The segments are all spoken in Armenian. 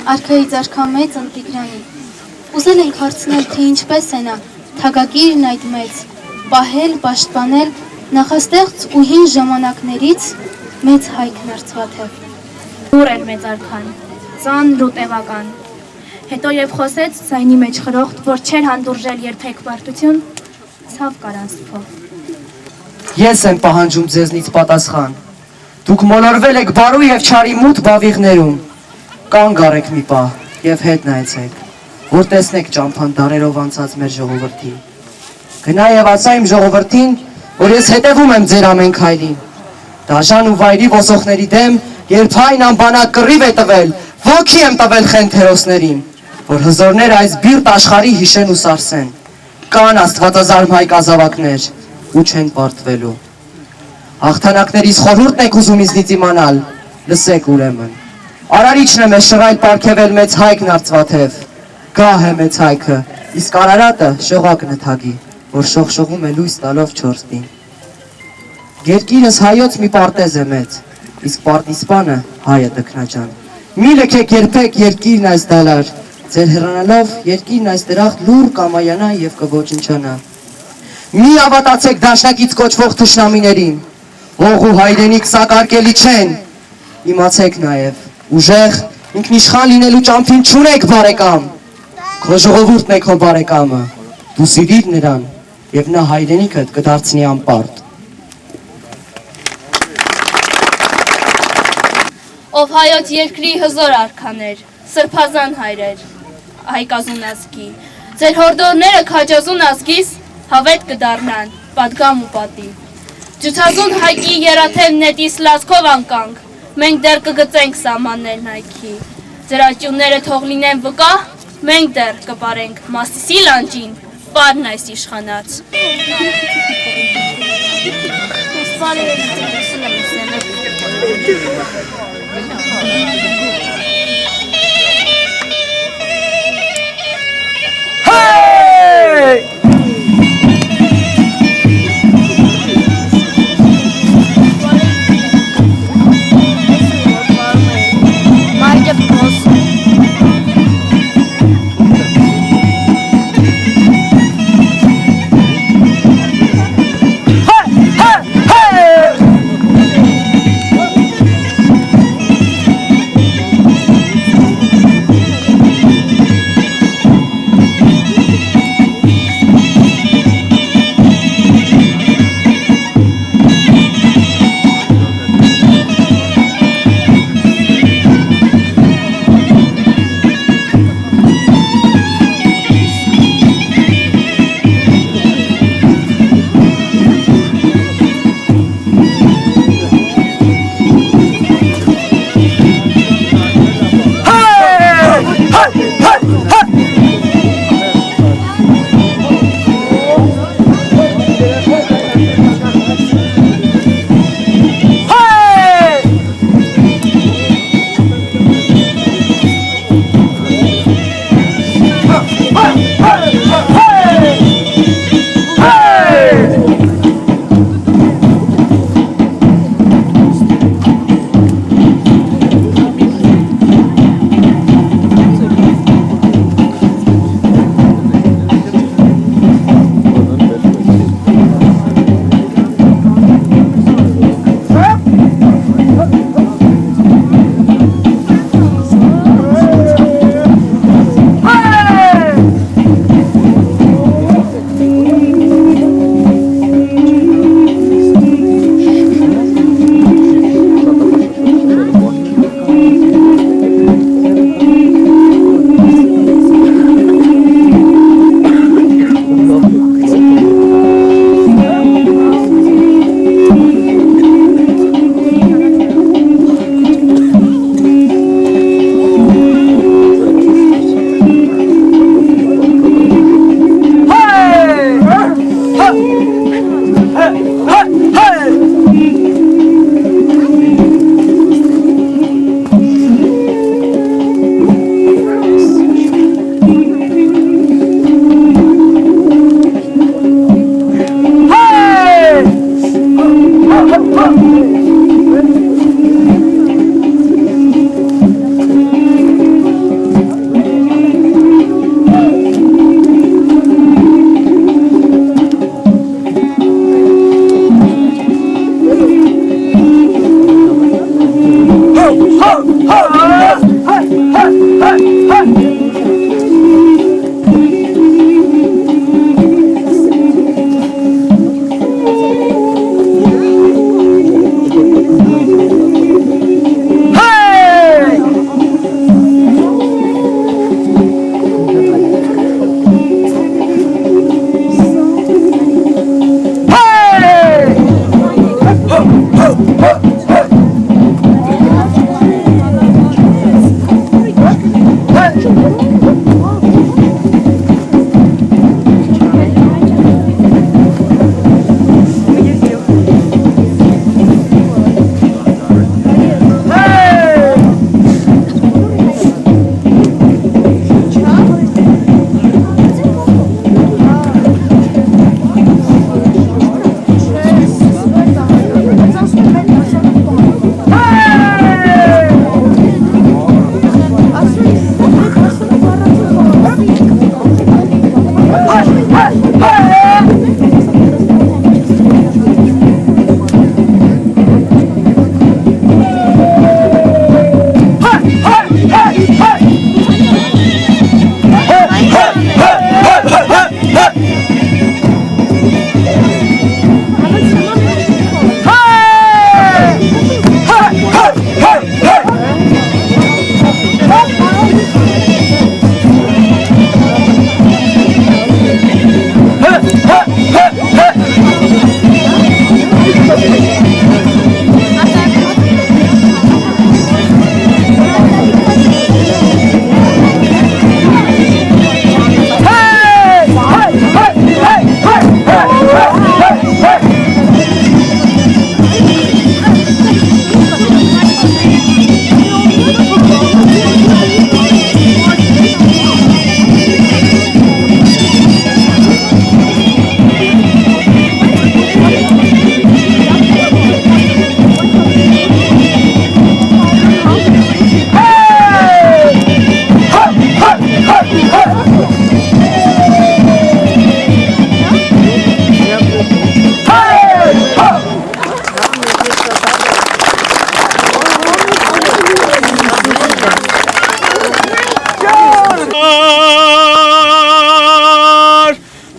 արքայից արքամեծ ընտիգրանի։ Ուզել ենք հարցնել, թե ինչպես է նա թագագիրն այդ մեծ, պահել, պաշտպանել նախաստեղծ ու հին ժամանակներից մեծ Հայք Նարցվաթև։ Դուր էր մեծ արքան, ծանր ու տևական, հետո և խոսեց ձայնի մեջ խրոխտ, որ չէր հանդուրժել երբեք պարտություն, ցավ կարան սփով։ Ես եմ պահանջում ձեզնից պատասխան։ Դուք մոլորվել եք բարու և չարի մութ բավիղներում։ Կանգ առեք մի պահ և հետ նայեցեք, որ տեսնեք ճամփան դարերով անցած մեր ժողովրդի։ Գնա և ասա իմ ժողովրդին, որ ես հետևում եմ ձեր ամեն քայլին։ Դաժան ու վայրի ոսոխների դեմ, երբ հայն անբանակ կռիվ է տվել, ոգի եմ տվել խենթ հերոսներին, որ հզորներ այս բիրտ աշխարհի հիշեն ու սարսեն։ Կան աստվածազարմ հայ կազավակներ ու չեն պարտվելու։ Հաղթանակներից խորհուրդն եք ուզում ինձնից իմանալ, լսեք ուրեմն։ Արարիչն է մեզ շռայլ պարգևել մեծ Հայք Նարցվաթև, գահ է մեծ Հայքը, իսկ Արարատը շողակն է թագի, որ շողշողում է լույս տալով չորսդին։ Երկիրս հայոց մի պարտեզ է մեծ, իսկ պարտիսպանը հայը տքնաջան։ Մի լքեք երբեք երկիրն այս դալար, ձեր հեռանալով երկիրն այս դրախտ լուր կամայանա և կոչնչանա։ Մի ավատացեք դաշնակից կոչվող թշնամիներին, հող ու հայրենիք սակարկելի չեն, իմացեք նաև, ուժեղ ինքնիշխան լինելու ճամփին չունեք բարեկամ, քո ժողովուրդն է քո բարեկամը, դու սիրիր նրան և նա հայրենիքդ կդարձնի անպարտ։ Ով հայոց երկրի հզոր արքաներ, սրբազան հայրեր, հայկազուն ազգի, ձեր հորդորները քաջազուն ազգիս հավետ կդառնան, պատգամ ու պատի։ Ջութազուն Հայկի երաթև նետիս լացքով անկանք, մենք դեռ կգծենք սահմաններն Հայքի, ձեր աճյունները թող լինեն վկա, մենք դեռ կպարենք Մասիսի լանջին, պարն այս իշխանած։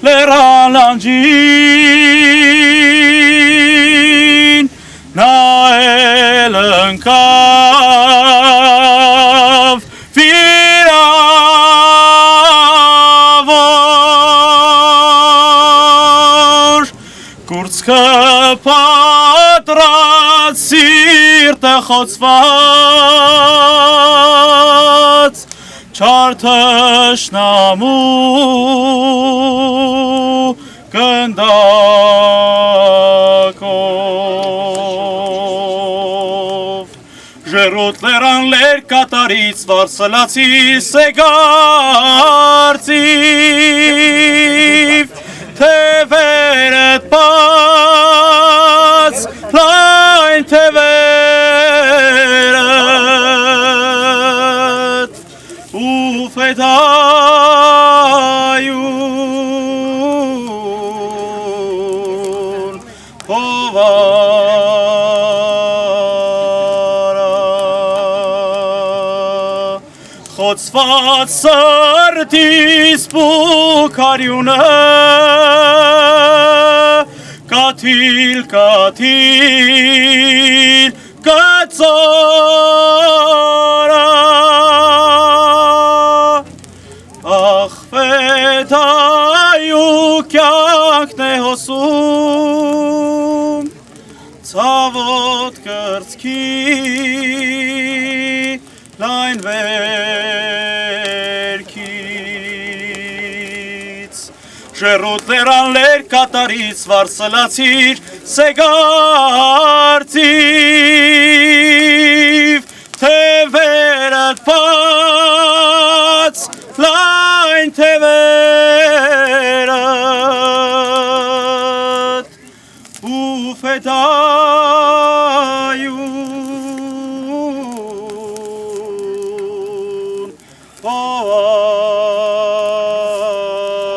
լեռան լանջին նայել ընկավ վիրավոր կուրծքը պատրած սիրտը խոցված չար թշնամու գնդակով ժերոտ լերան լեր կատարից վարսլացի սեգարծիվ թևերդ բաց լայն թևերդ ու ֆետայուն փովարա խոցված սրտիս պուքարյունը կաթիլ կաթիլ կծորա ախ ֆետայու կյանքն է հոսում ցավոտ կրծքի լայն վերքից ժերոտ լերան լեր կատարից վարսլացիր սեգարծիվ թևերդ բաց լայն թևերդ ու ֆետայուն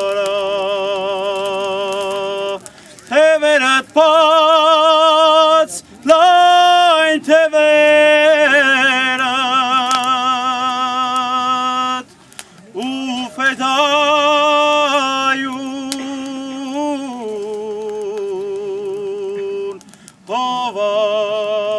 փովարա թևերդ բաց լայն թևերդ ու ֆետայուն փովարա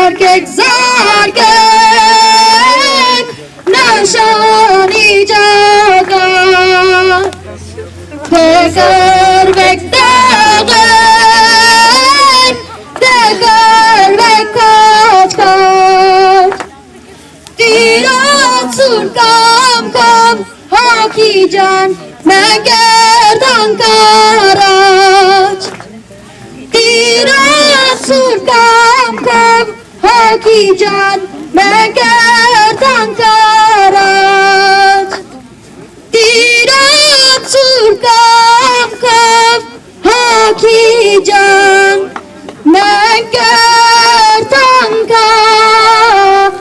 Zargek Դեգրվեք դեղեր, դեգրվեք կաչկաչ, Տիրոց սուր կամքով հոգի ջան, մենք երդանք առաջ, Տիրոց սուր կամքով հոգի ջան, մենք երդանք առաջ, Տիրոց սուր կամքով հոգի ջան, մենք երդանք առաջ,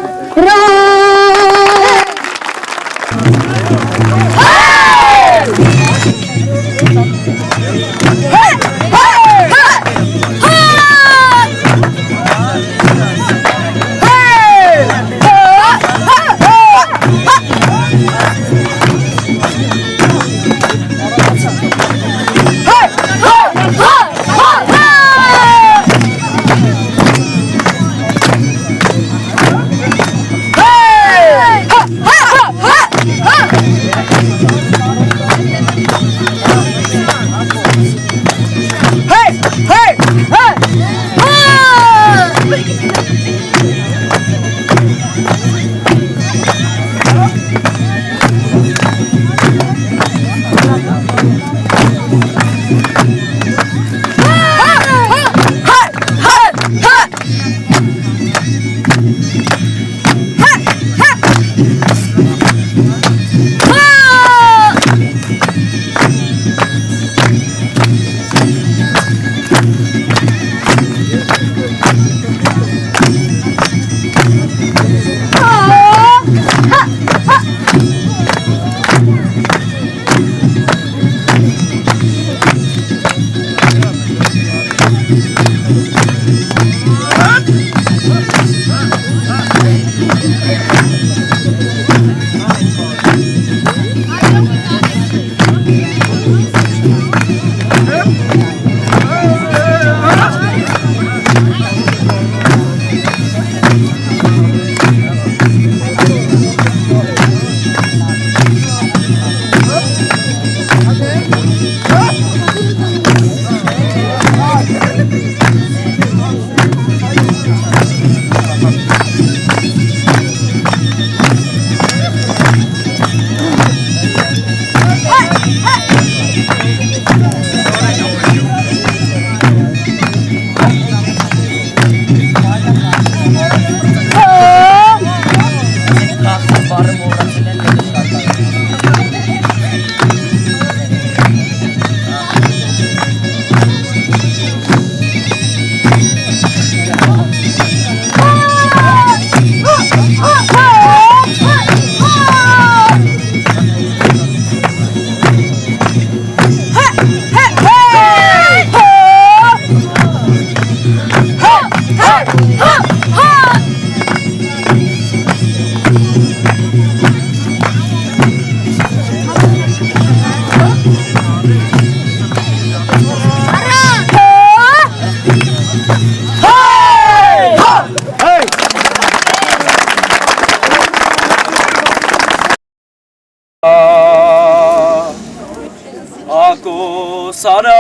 Sara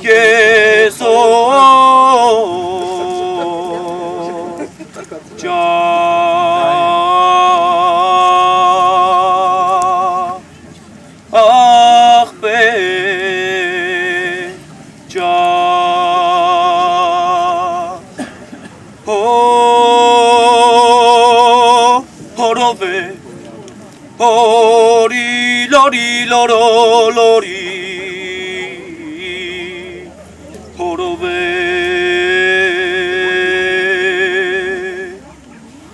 Yeso Ja Ah be Ja Ho Horove Hori lori loro lori Horove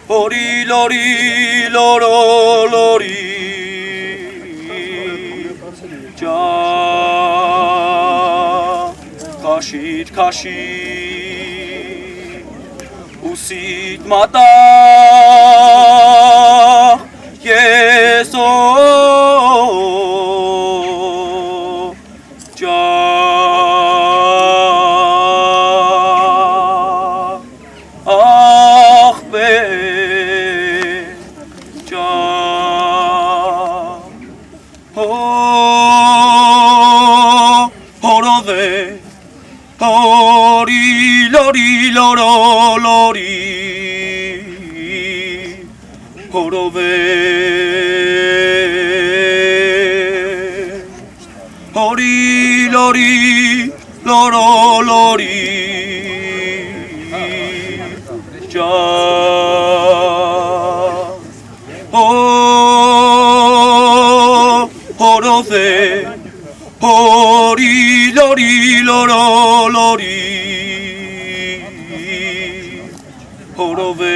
Hori lori loro lori Ja Kashid kashid Usit mata Yeso Oh լորոլորի հորով է հորի լորի լորոլորի հորով է հորի լորի լորոլորի հորով է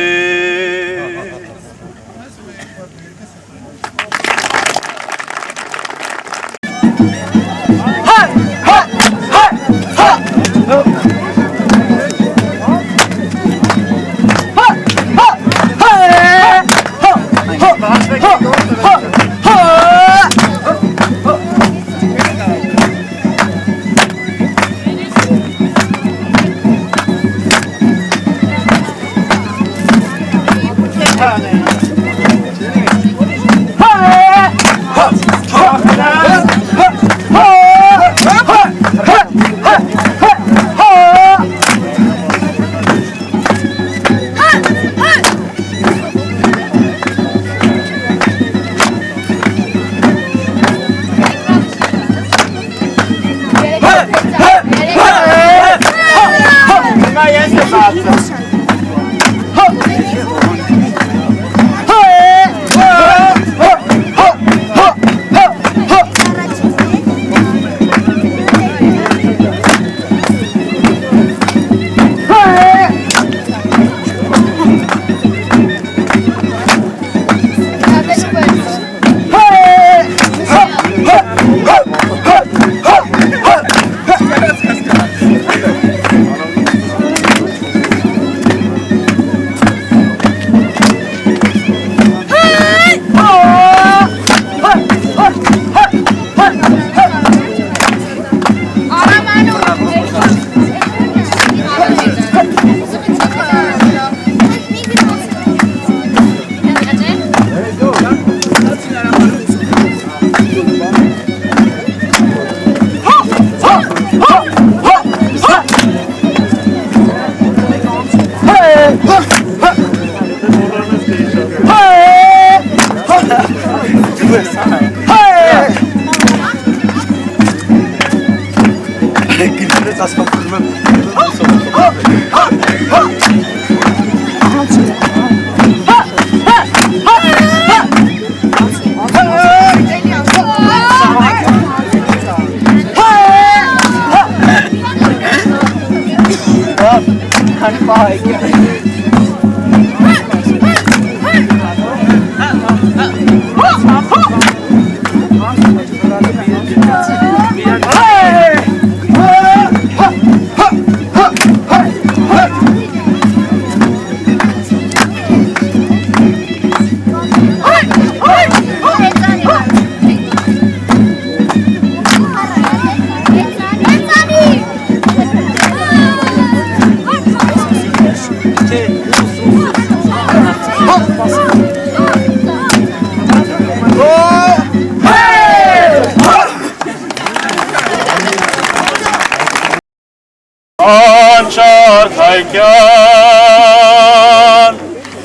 Անչարքայքյան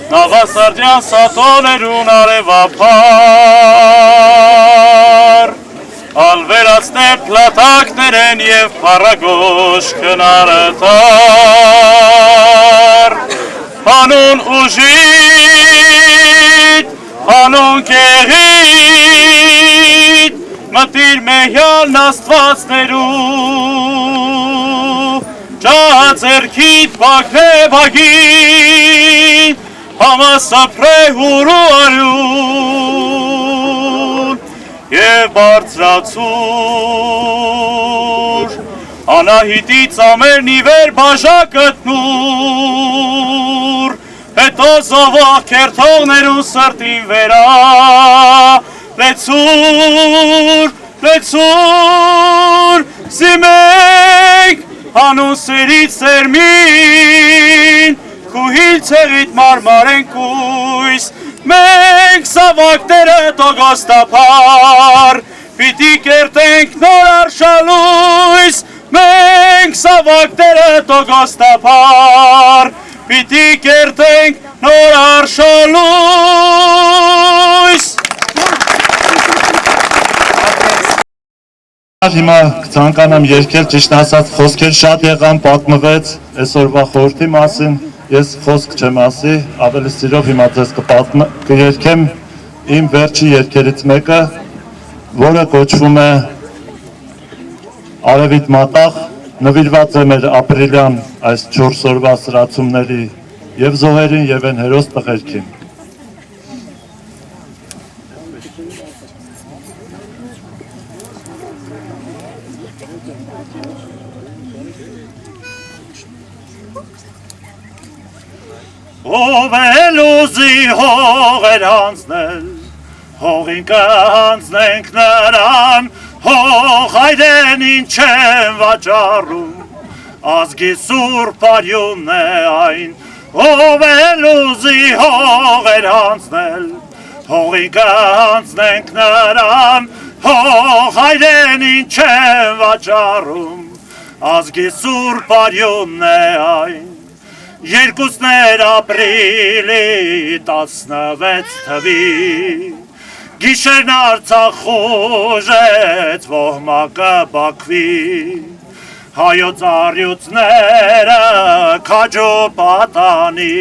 Նավասարդյան սատոներուն արևապար Ալվերացնե պլատակներեն և պարագոշ կնարըտար Հանուն ուժիտ, հանուն կեղիտ Մտիր մեհյան աստվածներու Ճացերքիտ բակնե բագին, համասապրե հուրու արյուն, և բարձրացուր, անահիտից ամերն իվեր բաժակըտնուր, հետո զովող կերթողներու սրտին վերա, լեցուր, լեցուր, զիմեք, Հանուն սերից սերմին, քուհիլ ցեղիտ մարմարեն կույս, մենք սավակները տոգոստապար, պիտի կերտենք նոր արշալույս, մենք սավակները տոգոստապար, պիտի կերտենք նոր արշալույս։ Հիմա կցանկանամ երկել, ճիշտ ասած խոսքեր շատ եղան, պատմվեց այսօրվա խորհրդի մասին, ես խոսք չեմ ասի, ավելի սիրով հիմա ձեզ կերքեմ իմ վերջի երգերից մեկը, որը կոչվում է Արևիտ մատաղ, նվիրված է մեր ապրիլյան այս 4 օրվա սրացումների եւ զոհերին եւ են հերոս տղերքին։ Ով էլ ուզի հողեր հանձնել, հողին կհանձնենք նրան, հող այդեն ինչ եմ վաճառում, ազգի սուրբ արյունն է այն, ով էլ ուզի հողեր հանձնել, հողին կհանձնենք նրան, հող այդեն ինչ եմ վաճառում, ազգի սուրբ արյունն է այն, երկուսներ ապրիլի 16 թվի, գիշերն Արցախ ուժեց ոհմակը Բաքվի, հայոց առյուծները քաջու պատանի,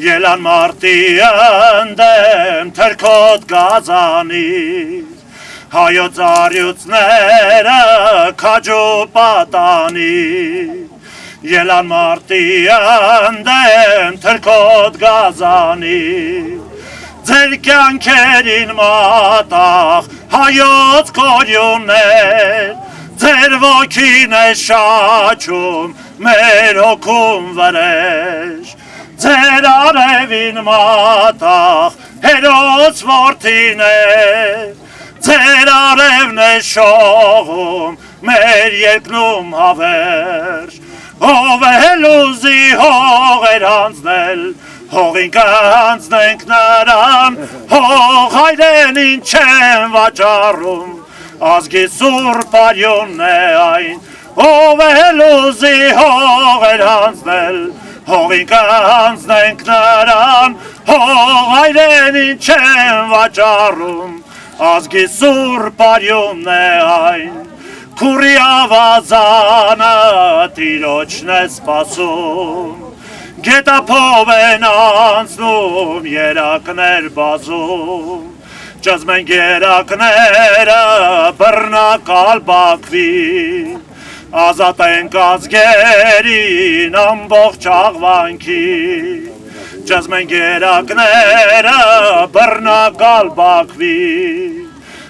ելան մարտի ընդեմ թրքոտ գազանի, հայոց առյուծները քաջու պատանի, ելան մարտի ընդեմ թրքոտ գազանի, ձեր կյանքերին մատաղ հայոց կորյուններ, ձեր ոգին է շաչում մեր հոգում վրեժ, ձեր արևին մատաղ հերոս որդիներ, ձեր արևն է շողում մեր երկնում հավերժ, ով էլ ուզի հողեր հանձնել, հողին կհանձնենք նրան, հող այդեն ինչ եմ վաճառում, ազգի սուրբ արյունն է այն, ով էլ ուզի հողեր հանձնել, հողին կհանձնենք նրան, հող այդեն ինչ եմ վաճառում, ազգի սուրբ արյունն է այն, քուրի ավազանը տիրոջն է սպասում, գետափով են անցնում երակներ բազում, ճզմեն գերակները բռնակալ Բաքվին, ազատ ենք ազգերին ամբողջ աղվանքին, ճզմեն գերակները բռնակալ Բաքվին,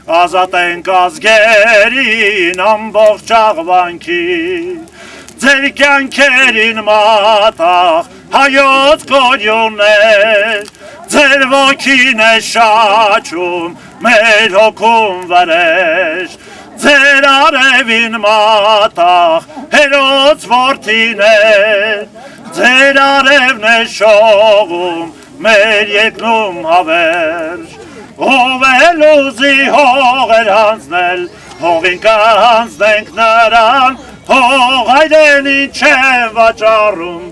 ազատ ենք ազգերին ամբողջ աղվանքին, ձեր կյանքերին մատաղ հայոց կորյուններ, ձեր ոգին է շաչում մեր հոգում վրեժ, ձեր արևին մատաղ հերոս որդիներ, ձեր արևն է շողում մեր երկնում հավերժ, ով էլ ուզի հողեր հանձնել, հողին կհանձնենք նրան, հող այդեն ինչ եմ վաճառում,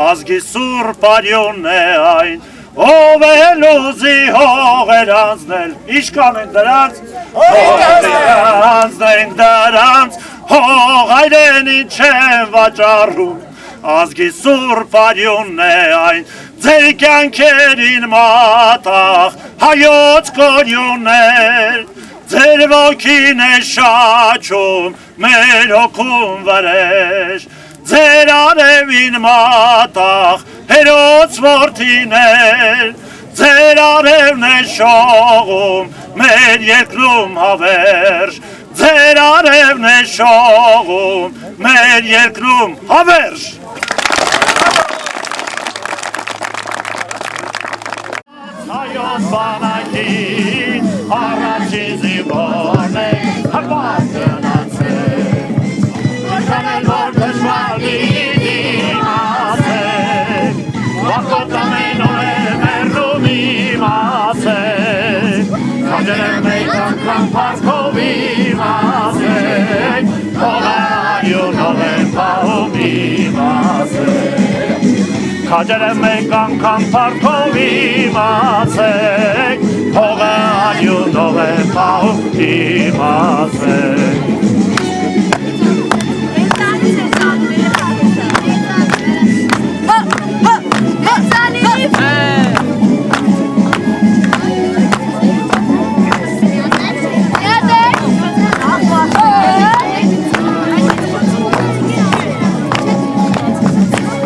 ազգի սուրբ արյունն է այն, ով էլ ուզի հողեր հանձնել, իշքան ենք դրանց, հողին կհանձնենք դրանց, հող այդեն ինչ եմ վաճառում, ազգի սուրբ արյունն է այն, ձեր կյանքերին մատաղ հայոց կորյուններ, ձեր ոգին է շաչում մեր հոգում վրեժ, ձեր արևին մատաղ հերոս որդիներ, ձեր արևն է շողում մեր երկնում հավերժ, ձեր արևն է շողում մեր երկնում հավերժ, հայոց բանակին առաջին զինվորն ենք հպարտ գնացել, ինչքան էլ որ դժվար լինի ասել, վախոտ ամեն օր է մեռնում իմացել, քաջել եմ մեկ անգամ փառքով իմացել, հողը Քաջերը մեկ անգամ փառքով իմացեք, հողը արյունով է պահում իմացեք։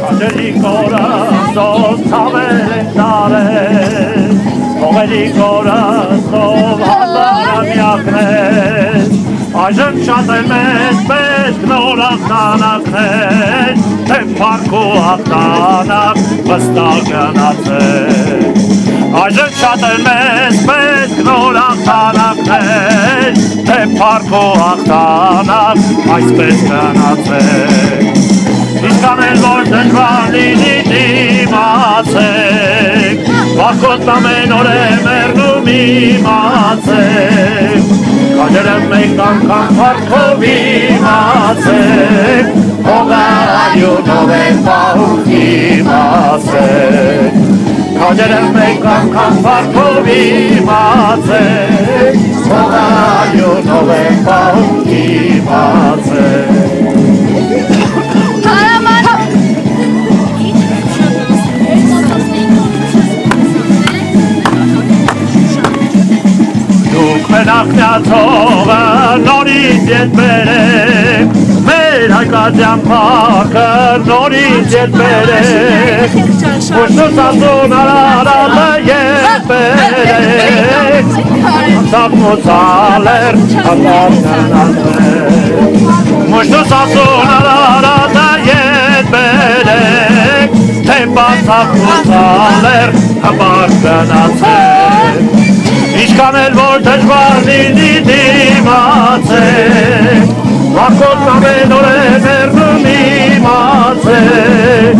Քաջերի կորածով ցավել են տարել, հողերի կորածով հազարամյակներ, այժմ շատ է մեզ պետք նոր աղթանակներ, թե փառք ու աղթանակ վստահ գնացել։ Այժմ շատ է մեզ պետք նոր աղթանակներ, թե փառք ու աղթանակ այսպես գնացել։ Ինչքան էլ որ դժվար լինի դիմացեք, վախոտն ամեն օր է մեռնում իմացեք, քաջերը մեկ անգամ փառքով իմացեք, հողը արյունով է պահում իմացեք, քաջերը մեկ անգամ փառքով իմացեք, հողը արյունով է պահում իմացեք։ Դուք մենակ միացողը նորից ետ բերեք, մեր հայկազյան պարքը նորից ետ բերեք, ուշնուց ազուն արարատը ետ բերեք, ծաղմուցալեր հապար գնացեք, ուշնուց ազուն արարատը ետ բերեք, թե բացաղմուցալեր հապար գնացեք, Ինչքան էլ որ դժվար լինի դիմացեք, վախոտն ամեն օր է մեռնում իմացեք,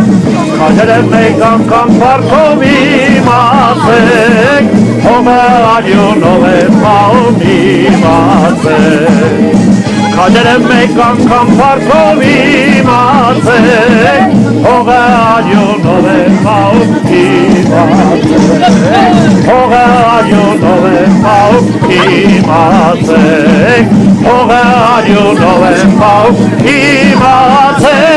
քաջերը մեկ անգամ փառքով իմացեք, հողը արյունով է պահում իմացեք, քաջերը մեկ անգամ փառքով իմացեք, հողը արյունով է պահում իմացեք, հողը արյունով է պահում իմացեք, հողը արյունով է պահում իմացեք,